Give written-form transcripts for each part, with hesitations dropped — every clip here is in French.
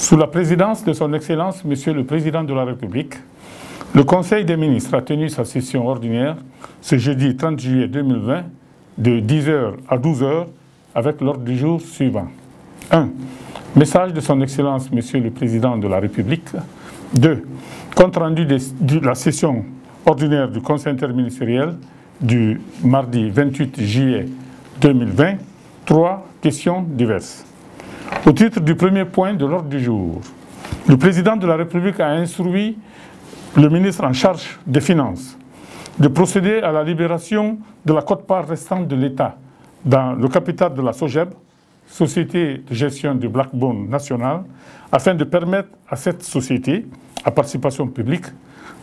Sous la présidence de son Excellence, Monsieur le Président de la République, le Conseil des ministres a tenu sa session ordinaire ce jeudi 30 juillet 2020 de 10h à 12h avec l'ordre du jour suivant. 1. Message de son Excellence, Monsieur le Président de la République. 2. Compte rendu de la session ordinaire du Conseil interministériel du mardi 28 juillet 2020. 3. Questions diverses. Au titre du premier point de l'ordre du jour, le Président de la République a instruit le ministre en charge des Finances de procéder à la libération de la quote-part restante de l'État dans le capital de la SOGEB, Société de gestion du Blackbone national, afin de permettre à cette société, à participation publique,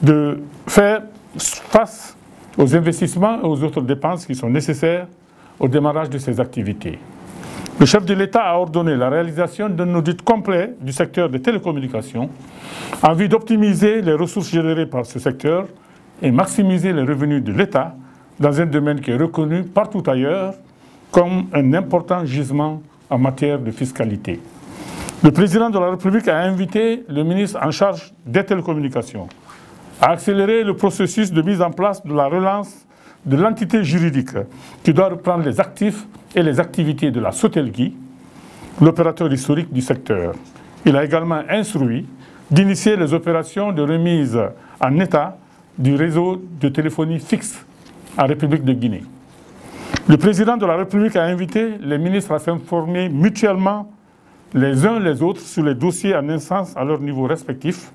de faire face aux investissements et aux autres dépenses qui sont nécessaires au démarrage de ses activités. Le chef de l'État a ordonné la réalisation d'un audit complet du secteur des télécommunications en vue d'optimiser les ressources générées par ce secteur et maximiser les revenus de l'État dans un domaine qui est reconnu partout ailleurs comme un important gisement en matière de fiscalité. Le Président de la République a invité le ministre en charge des télécommunications à accélérer le processus de mise en place de la relance de l'entité juridique qui doit reprendre les actifs et les activités de la Sotelgui, l'opérateur historique du secteur. Il a également instruit d'initier les opérations de remise en état du réseau de téléphonie fixe en République de Guinée. Le Président de la République a invité les ministres à s'informer mutuellement les uns les autres sur les dossiers en instance à leur niveau respectif,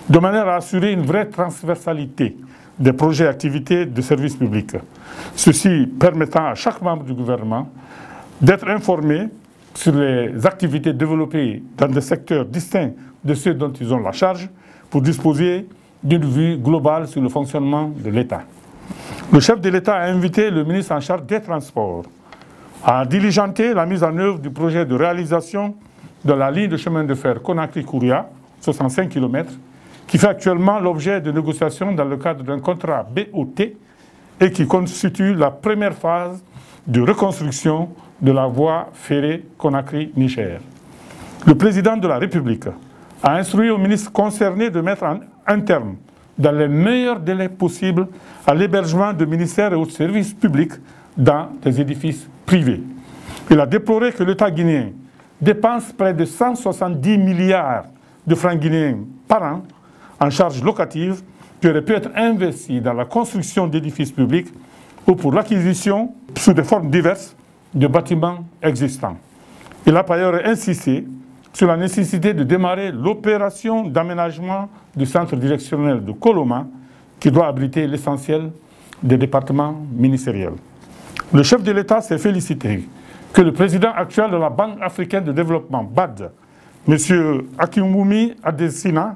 de manière à assurer une vraie transversalité des projets et activités de service public. Ceci permettant à chaque membre du gouvernement d'être informé sur les activités développées dans des secteurs distincts de ceux dont ils ont la charge pour disposer d'une vue globale sur le fonctionnement de l'État. Le chef de l'État a invité le ministre en charge des Transports à diligenter la mise en œuvre du projet de réalisation de la ligne de chemin de fer Conakry-Kouria, 65 km, qui fait actuellement l'objet de négociations dans le cadre d'un contrat BOT et qui constitue la première phase de reconstruction de la voie ferrée Conakry-Niger. Le Président de la République a instruit au ministre concerné de mettre un terme, dans les meilleurs délais possibles, à l'hébergement de ministères et autres services publics dans des édifices privés. Il a déploré que l'État guinéen dépense près de 170 milliards de francs guinéens par an en charges locatives qui auraient pu être investies dans la construction d'édifices publics ou pour l'acquisition, sous des formes diverses, de bâtiments existants. Il a par ailleurs insisté sur la nécessité de démarrer l'opération d'aménagement du centre directionnel de Koloma qui doit abriter l'essentiel des départements ministériels. Le chef de l'État s'est félicité que le président actuel de la Banque africaine de développement, BAD, M. Akinwumi Adesina,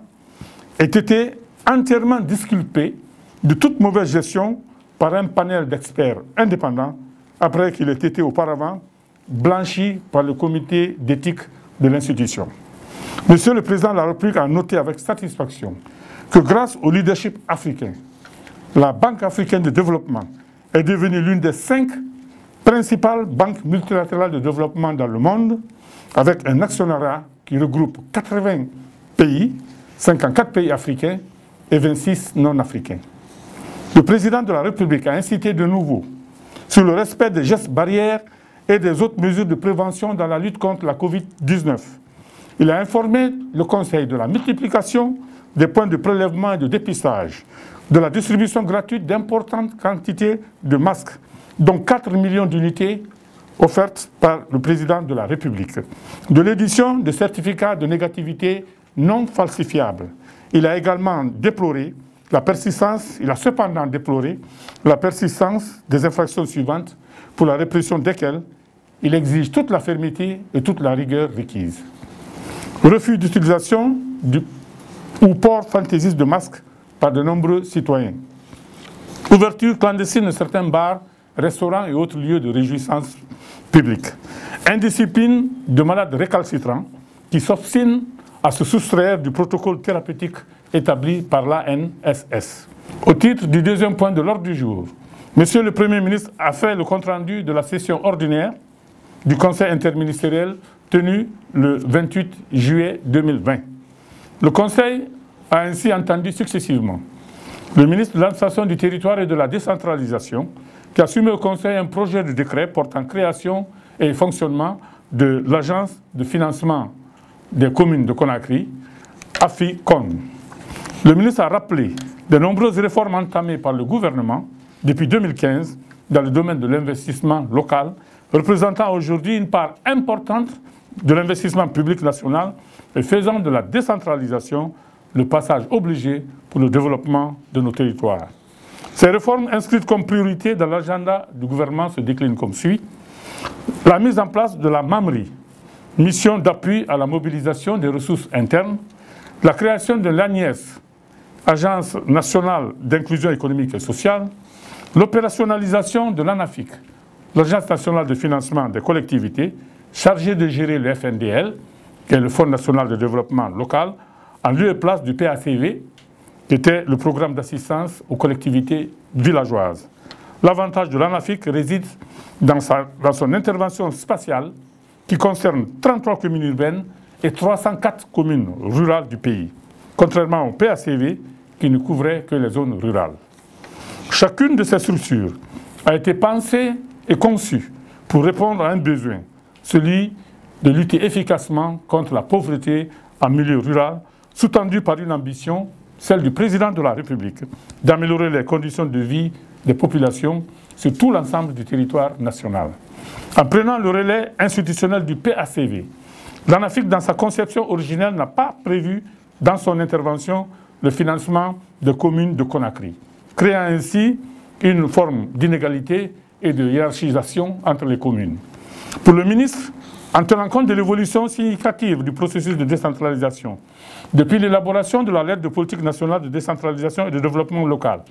ait été entièrement disculpé de toute mauvaise gestion par un panel d'experts indépendants après qu'il ait été auparavant blanchi par le comité d'éthique de l'institution. Monsieur le Président de la République a noté avec satisfaction que grâce au leadership africain, la Banque africaine de développement est devenue l'une des 5 principales banques multilatérales de développement dans le monde, avec un actionnariat qui regroupe 80 pays, 54 pays africains et 26 non-africains. Le Président de la République a incité de nouveau sur le respect des gestes barrières et des autres mesures de prévention dans la lutte contre la Covid-19. Il a informé le Conseil de la multiplication des points de prélèvement et de dépistage, de la distribution gratuite d'importantes quantités de masques, dont 4 millions d'unités offertes par le Président de la République, de l'édition de certificats de négativité non falsifiables. Il a également déploré la persistance, il a cependant déploré la persistance des infractions suivantes pour la répression desquelles il exige toute la fermeté et toute la rigueur requise. Refus d'utilisation ou port fantaisiste de masques par de nombreux citoyens. Ouverture clandestine de certains bars, restaurants et autres lieux de réjouissance publique. Indiscipline de malades récalcitrants qui s'obstinent à se soustraire du protocole thérapeutique établi par l'ANSS. Au titre du deuxième point de l'ordre du jour, Monsieur le Premier ministre a fait le compte-rendu de la session ordinaire du Conseil interministériel tenu le 28 juillet 2020. Le Conseil a ainsi entendu successivement le ministre de l'Administration du territoire et de la décentralisation, qui a soumis au Conseil un projet de décret portant création et fonctionnement de l'Agence de financement des communes de Conakry, AFICON. Le ministre a rappelé de nombreuses réformes entamées par le gouvernement depuis 2015 dans le domaine de l'investissement local, représentant aujourd'hui une part importante de l'investissement public national et faisant de la décentralisation le passage obligé pour le développement de nos territoires. Ces réformes inscrites comme priorité dans l'agenda du gouvernement se déclinent comme suit. La mise en place de la MAMRI, mission d'appui à la mobilisation des ressources internes, la création de l'ANIES, Agence nationale d'inclusion économique et sociale, l'opérationnalisation de l'ANAFIC, l'Agence nationale de financement des collectivités, chargée de gérer le FNDL, qui est le Fonds national de développement local, en lieu et place du PACV, qui était le programme d'assistance aux collectivités villageoises. L'avantage de l'ANAFIC réside dans son intervention spatiale qui concerne 33 communes urbaines et 304 communes rurales du pays, contrairement au PACV qui ne couvrait que les zones rurales. Chacune de ces structures a été pensée et conçue pour répondre à un besoin, celui de lutter efficacement contre la pauvreté en milieu rural, sous-tendu par une ambition, celle du président de la République, d'améliorer les conditions de vie des populations sur tout l'ensemble du territoire national. En prenant le relais institutionnel du PACV, l'ANAFIC, dans sa conception originelle, n'a pas prévu dans son intervention le financement de communes de Conakry, créant ainsi une forme d'inégalité et de hiérarchisation entre les communes. Pour le ministre, en tenant compte de l'évolution significative du processus de décentralisation, depuis l'élaboration de la lettre de politique nationale de décentralisation et de développement local,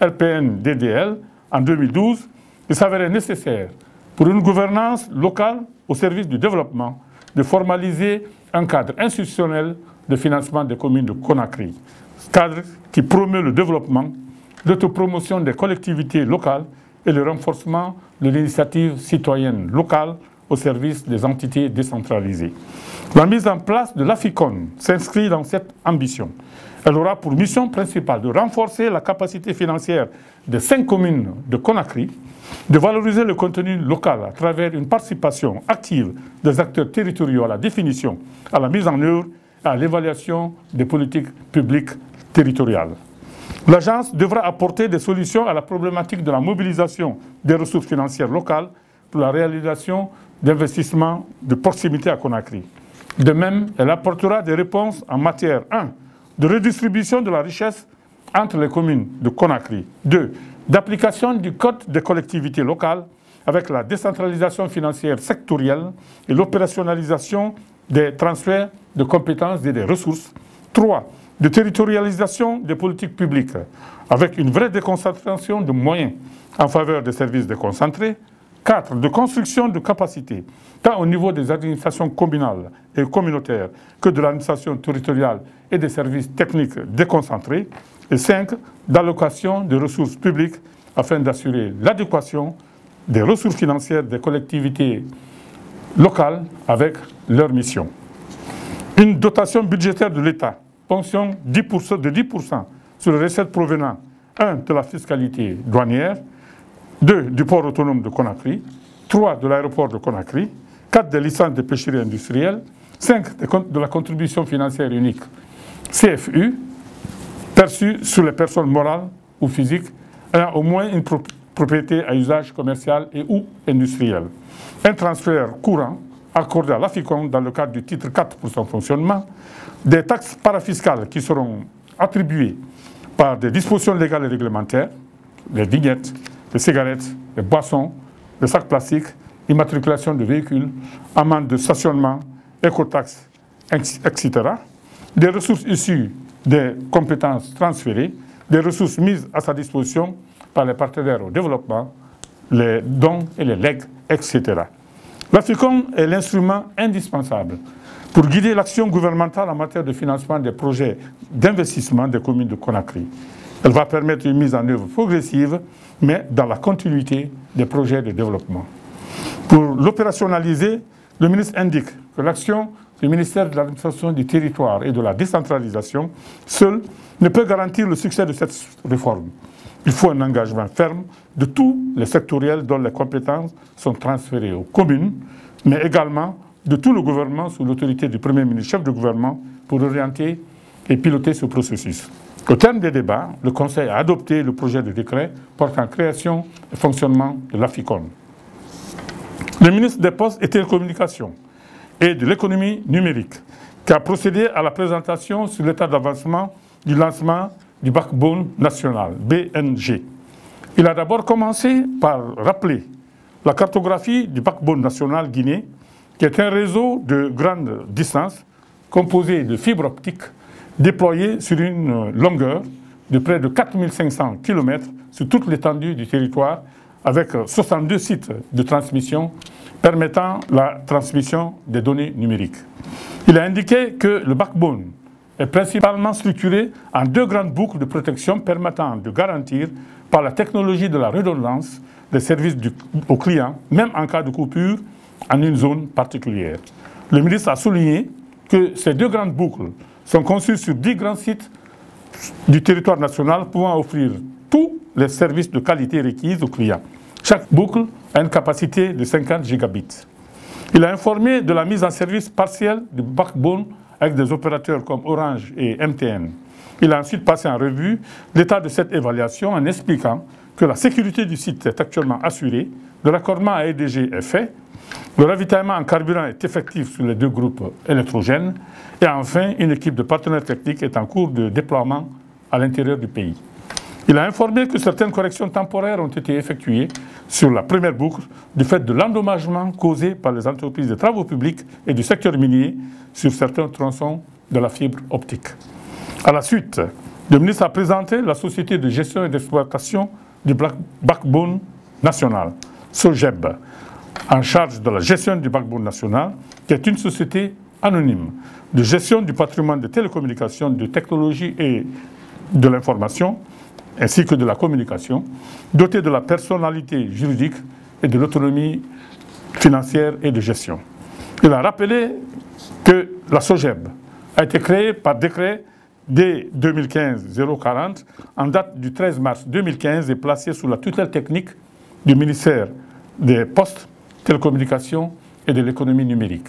LPN-DDL, en 2012, il s'avérait nécessaire pour une gouvernance locale au service du développement de formaliser un cadre institutionnel de financement des communes de Conakry, cadre qui promeut le développement, l'autopromotion des collectivités locales et le renforcement de l'initiative citoyenne locale au service des entités décentralisées. La mise en place de l'AFICON s'inscrit dans cette ambition. Elle aura pour mission principale de renforcer la capacité financière des 5 communes de Conakry, de valoriser le contenu local à travers une participation active des acteurs territoriaux à la définition, à la mise en œuvre et à l'évaluation des politiques publiques territoriales. L'agence devra apporter des solutions à la problématique de la mobilisation des ressources financières locales pour la réalisation d'investissements de proximité à Conakry. De même, elle apportera des réponses en matière 1. De redistribution de la richesse entre les communes de Conakry. 2. D'application du Code des collectivités locales avec la décentralisation financière sectorielle et l'opérationnalisation des transferts de compétences et des ressources. 3. De territorialisation des politiques publiques avec une vraie déconcentration de moyens en faveur des services déconcentrés. 4. De construction de capacités, tant au niveau des administrations communales et communautaires que de l'administration territoriale et des services techniques déconcentrés. Et 5. D'allocation de ressources publiques afin d'assurer l'adéquation des ressources financières des collectivités locales avec leurs missions. Une dotation budgétaire de l'État, ponction de 10% sur les recettes provenant 1. de la fiscalité douanière, 2. du port autonome de Conakry, 3. de l'aéroport de Conakry, 4. des licences de pêcherie industrielle, 5. de la contribution financière unique CFU, perçue sur les personnes morales ou physiques ayant au moins une propriété à usage commercial et ou industriel. Un transfert courant accordé à l'AFICON dans le cadre du titre 4 pour son fonctionnement, des taxes parafiscales qui seront attribuées par des dispositions légales et réglementaires, les vignettes, les cigarettes, les boissons, les sacs plastiques, immatriculation de véhicules, amendes de stationnement, écotaxes, etc. Des ressources issues des compétences transférées, des ressources mises à sa disposition par les partenaires au développement, les dons et les legs, etc. L'AFICON est l'instrument indispensable pour guider l'action gouvernementale en matière de financement des projets d'investissement des communes de Conakry. Elle va permettre une mise en œuvre progressive, mais dans la continuité des projets de développement. Pour l'opérationnaliser, le ministre indique que l'action du ministère de l'administration du territoire et de la décentralisation seul ne peut garantir le succès de cette réforme. Il faut un engagement ferme de tous les sectoriels dont les compétences sont transférées aux communes, mais également de tout le gouvernement sous l'autorité du Premier ministre, chef de gouvernement, pour orienter et piloter ce processus. Au terme des débats, le Conseil a adopté le projet de décret portant création et fonctionnement de l'AFICON. Le ministre des Postes et Télécommunications et de l'économie numérique, qui a procédé à la présentation sur l'état d'avancement du lancement du backbone national, BNG. Il a d'abord commencé par rappeler la cartographie du backbone national guinéen, qui est un réseau de grande distance composé de fibres optiques déployées sur une longueur de près de 4500 km sur toute l'étendue du territoire, avec 62 sites de transmission permettant la transmission des données numériques. Il a indiqué que le backbone est principalement structuré en deux grandes boucles de protection permettant de garantir par la technologie de la redondance des services aux clients, même en cas de coupure en une zone particulière. Le ministre a souligné que ces deux grandes boucles sont conçues sur 10 grands sites du territoire national pouvant offrir tous les services de qualité requis aux clients. Chaque boucle a une capacité de 50 gigabits. Il a informé de la mise en service partielle du backbone avec des opérateurs comme Orange et MTN. Il a ensuite passé en revue l'état de cette évaluation en expliquant que la sécurité du site est actuellement assurée, le raccordement à EDG est fait, le ravitaillement en carburant est effectif sur les deux groupes électrogènes et enfin, une équipe de partenaires techniques est en cours de déploiement à l'intérieur du pays. Il a informé que certaines corrections temporaires ont été effectuées sur la première boucle du fait de l'endommagement causé par les entreprises de travaux publics et du secteur minier sur certains tronçons de la fibre optique. À la suite, le ministre a présenté la société de gestion et d'exploitation du backbone national, SOGEB, en charge de la gestion du backbone national, qui est une société anonyme de gestion du patrimoine de télécommunications, de technologie et de l'information, ainsi que de la communication, dotée de la personnalité juridique et de l'autonomie financière et de gestion. Il a rappelé que la SOGEB a été créée par décret dès 2015-040 en date du 13 mars 2015 et placée sous la tutelle technique du ministère des Postes, Télécommunications et de l'économie numérique.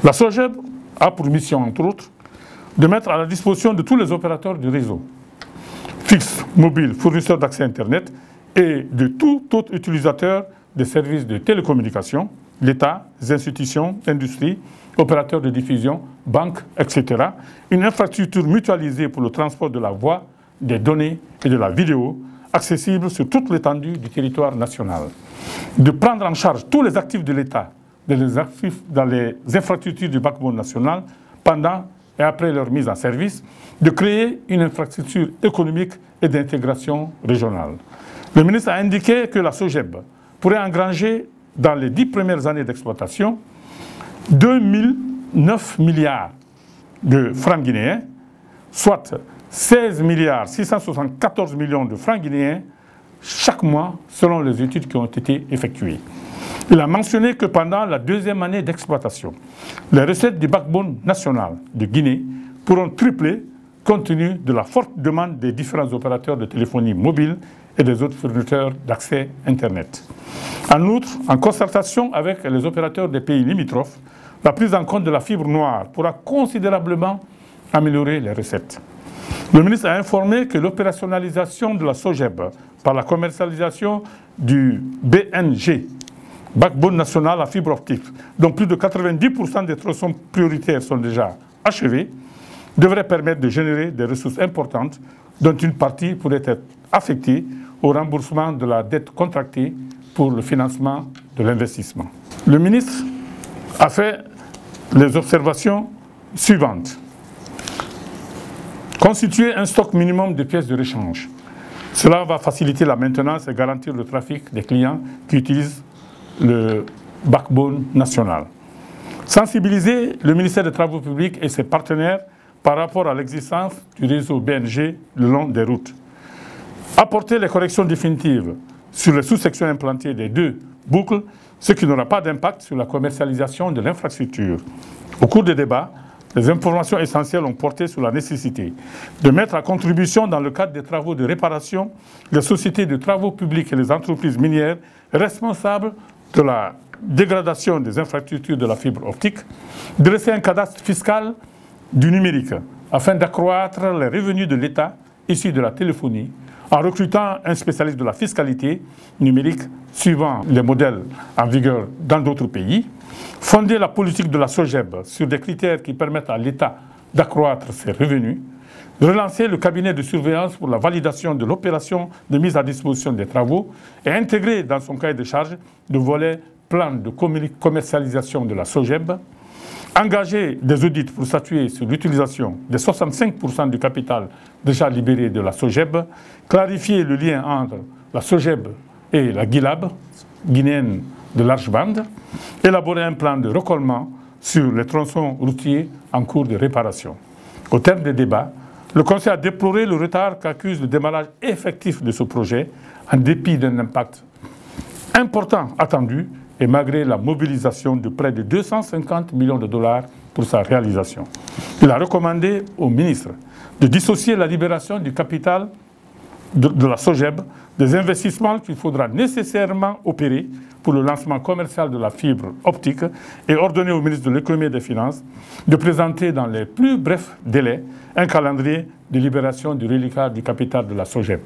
La SOGEB a pour mission, entre autres, de mettre à la disposition de tous les opérateurs du réseau, fixes, mobiles, fournisseurs d'accès Internet et de tout autre utilisateur des services de télécommunication, l'État, les institutions, l'industrie, opérateurs de diffusion, banques, etc., une infrastructure mutualisée pour le transport de la voix, des données et de la vidéo, accessible sur toute l'étendue du territoire national. De prendre en charge tous les actifs de l'État dans les infrastructures du backbone national pendant et après leur mise en service, de créer une infrastructure économique et d'intégration régionale. Le ministre a indiqué que la SOGEB pourrait engranger dans les 10 premières années d'exploitation 2009 milliards de francs guinéens, soit 16 milliards 674 millions de francs guinéens chaque mois selon les études qui ont été effectuées. Il a mentionné que pendant la deuxième année d'exploitation, les recettes du backbone national de Guinée pourront tripler compte tenu de la forte demande des différents opérateurs de téléphonie mobile et des autres fournisseurs d'accès Internet. En outre, en concertation avec les opérateurs des pays limitrophes, la prise en compte de la fibre noire pourra considérablement améliorer les recettes. Le ministre a informé que l'opérationnalisation de la SOGEB par la commercialisation du BNG, backbone national à fibre optique, dont plus de 90% des tronçons prioritaires sont déjà achevés, devrait permettre de générer des ressources importantes, dont une partie pourrait être affectée au remboursement de la dette contractée pour le financement de l'investissement. Le ministre a fait les observations suivantes. Constituer un stock minimum de pièces de rechange. Cela va faciliter la maintenance et garantir le trafic des clients qui utilisent le backbone national. Sensibiliser le ministère des Travaux publics et ses partenaires par rapport à l'existence du réseau BNG le long des routes. Apporter les corrections définitives sur les sous-sections implantées des deux boucle, ce qui n'aura pas d'impact sur la commercialisation de l'infrastructure. Au cours des débats, les informations essentielles ont porté sur la nécessité de mettre à contribution dans le cadre des travaux de réparation les sociétés de travaux publics et les entreprises minières responsables de la dégradation des infrastructures de la fibre optique, dresser un cadastre fiscal du numérique afin d'accroître les revenus de l'État issus de la téléphonie en recrutant un spécialiste de la fiscalité numérique suivant les modèles en vigueur dans d'autres pays, fonder la politique de la SOGEB sur des critères qui permettent à l'État d'accroître ses revenus, relancer le cabinet de surveillance pour la validation de l'opération de mise à disposition des travaux et intégrer dans son cahier de charges le volet plan de commercialisation de la SOGEB, engager des audits pour statuer sur l'utilisation des 65% du capital déjà libéré de la SOGEB, clarifier le lien entre la SOGEB et la GILAB, guinéenne de large bande, élaborer un plan de recollement sur les tronçons routiers en cours de réparation. Au terme des débats, le Conseil a déploré le retard qu'accuse le démarrage effectif de ce projet, en dépit d'un impact important attendu et malgré la mobilisation de près de 250 millions de dollars pour sa réalisation. Il a recommandé au ministre de dissocier la libération du capital de la SOGEB des investissements qu'il faudra nécessairement opérer pour le lancement commercial de la fibre optique et ordonner au ministre de l'Économie et des Finances de présenter dans les plus brefs délais un calendrier de libération du reliquat du capital de la SOGEB.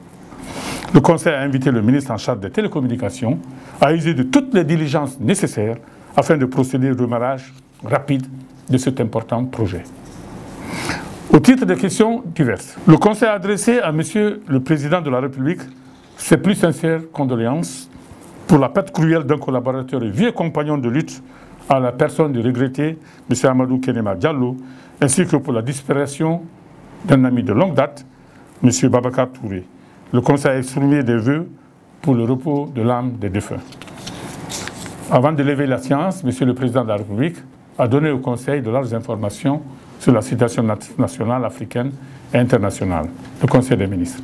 Le Conseil a invité le ministre en charge des télécommunications à user de toutes les diligences nécessaires afin de procéder au démarrage rapide de cet important projet. Au titre des questions diverses, le Conseil a adressé à M. le Président de la République ses plus sincères condoléances pour la perte cruelle d'un collaborateur et vieux compagnon de lutte à la personne du regretté M. Amadou Kenema Diallo, ainsi que pour la disparition d'un ami de longue date, M. Babacar Touré. Le Conseil a exprimé des vœux pour le repos de l'âme des défunts. Avant de lever la séance, M. le Président de la République a donné au Conseil de larges informations sur la situation nationale, africaine et internationale. Le Conseil des ministres.